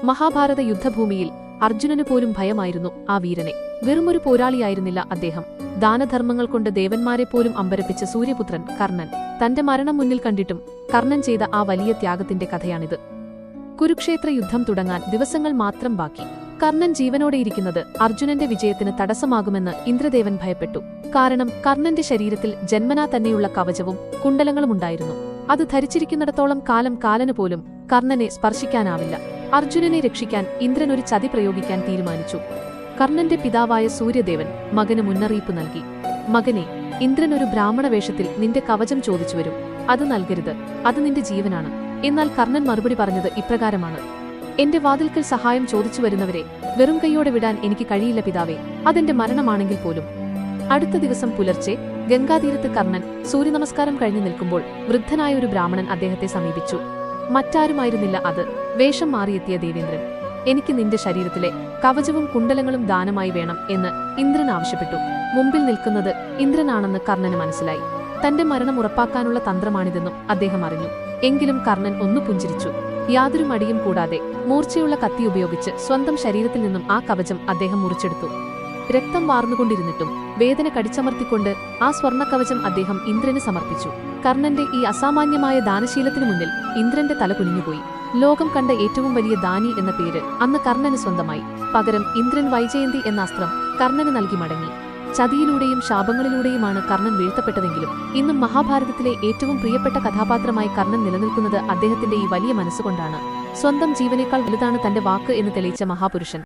മഹാഭാരത യുദ്ധഭൂമിയിൽ അർജുനനു പോലും ഭയമായിരുന്നു ആ വീരനെ. വെറുമൊരു പോരാളിയായിരുന്നില്ല അദ്ദേഹം. ദാനധർമ്മങ്ങൾ കൊണ്ട് ദേവന്മാരെ പോലും അമ്പരപ്പിച്ച സൂര്യപുത്രൻ കർണൻ. തന്റെ മരണം മുന്നിൽ കണ്ടിട്ടും കർണൻ ചെയ്ത ആ വലിയ ത്യാഗത്തിന്റെ കഥയാണിത്. കുരുക്ഷേത്ര യുദ്ധം തുടങ്ങാൻ ദിവസങ്ങൾ മാത്രം ബാക്കി. കർണൻ ജീവനോടെയിരിക്കുന്നത് അർജുനന്റെ വിജയത്തിന് തടസ്സമാകുമെന്ന് ഇന്ദ്രദേവൻ ഭയപ്പെട്ടു. കാരണം കർണന്റെ ശരീരത്തിൽ ജന്മനാ തന്നെയുള്ള കവചവും കുണ്ടലങ്ങളുമുണ്ടായിരുന്നു. അത് ധരിച്ചിരിക്കുന്നിടത്തോളം കാലം കാലനു പോലും കർണനെ സ്പർശിക്കാനാവില്ല. അർജുനനെ രക്ഷിക്കാൻ ഇന്ദ്രൻ ഒരു ചതി പ്രയോഗിക്കാൻ തീരുമാനിച്ചു. കർണന്റെ പിതാവായ സൂര്യദേവൻ മകന് മുന്നറിയിപ്പ് നൽകി. മകനെ, ഇന്ദ്രൻ ഒരു ബ്രാഹ്മണ വേഷത്തിൽ നിന്റെ കവചം ചോദിച്ചുവരും. അത് നൽകരുത്, അത് നിന്റെ ജീവനാണ്. എന്നാൽ കർണൻ മറുപടി പറഞ്ഞത് ഇപ്രകാരമാണ്: എന്റെ വാതിൽക്കൽ സഹായം ചോദിച്ചു വരുന്നവരെ വെറും കൈയോടെ വിടാൻ എനിക്ക് കഴിയില്ല പിതാവേ, അതെന്റെ മരണമാണെങ്കിൽ പോലും. അടുത്ത ദിവസം പുലർച്ചെ ഗംഗാതീരത്ത് കർണൻ സൂര്യനമസ്കാരം കഴിഞ്ഞു നിൽക്കുമ്പോൾ വൃദ്ധനായ ഒരു ബ്രാഹ്മണൻ അദ്ദേഹത്തെ സമീപിച്ചു. മറ്റാരുമായിരുന്നില്ല അത്, വേഷം മാറിയെത്തിയ ദേവേന്ദ്രൻ. എനിക്ക് നിന്റെ ശരീരത്തിലെ കവചവും കുണ്ടലങ്ങളും ദാനമായി വേണം എന്ന് ഇന്ദ്രൻ ആവശ്യപ്പെട്ടു. മുമ്പിൽ നിൽക്കുന്നത് ഇന്ദ്രനാണെന്ന് കർണന് മനസ്സിലായി. തന്റെ മരണം ഉറപ്പാക്കാനുള്ള തന്ത്രമാണിതെന്നും അദ്ദേഹം അറിഞ്ഞു. എങ്കിലും കർണൻ ഒന്നു പുഞ്ചിരിച്ചു. യാതൊരു മടിയും കൂടാതെ മൂർച്ചയുള്ള കത്തി ഉപയോഗിച്ച് സ്വന്തം ശരീരത്തിൽ നിന്നും ആ കവചം അദ്ദേഹം മുറിച്ചെടുത്തു. രക്തം വാർന്നുകൊണ്ടിരുന്നിട്ടും വേദന കടിച്ചമർത്തിക്കൊണ്ട് ആ സ്വർണ്ണക്കവചം അദ്ദേഹം ഇന്ദ്രന് സമർപ്പിച്ചു. കർണന്റെ ഈ അസാമാന്യമായ ദാനശീലത്തിനു മുന്നിൽ ഇന്ദ്രന്റെ തല കുനിഞ്ഞുപോയി. ലോകം കണ്ട ഏറ്റവും വലിയ ദാനി എന്ന പേര് അന്ന് കർണന് സ്വന്തമായി. പകരം ഇന്ദ്രൻ വൈജയന്തി എന്ന അസ്ത്രം കർണന് നൽകി മടങ്ങി. ചതിയിലൂടെയും ശാപങ്ങളിലൂടെയുമാണ് കർണൻ വീഴ്ത്തപ്പെട്ടതെങ്കിലും ഇന്നും മഹാഭാരതത്തിലെ ഏറ്റവും പ്രിയപ്പെട്ട കഥാപാത്രമായി കർണൻ നിലനിൽക്കുന്നത് അദ്ദേഹത്തിന്റെ ഈ വലിയ മനസ്സുകൊണ്ടാണ്. സ്വന്തം ജീവനേക്കാൾ വലുതാണ് തന്റെ വാക്ക് എന്ന് തെളിയിച്ച മഹാപുരുഷൻ.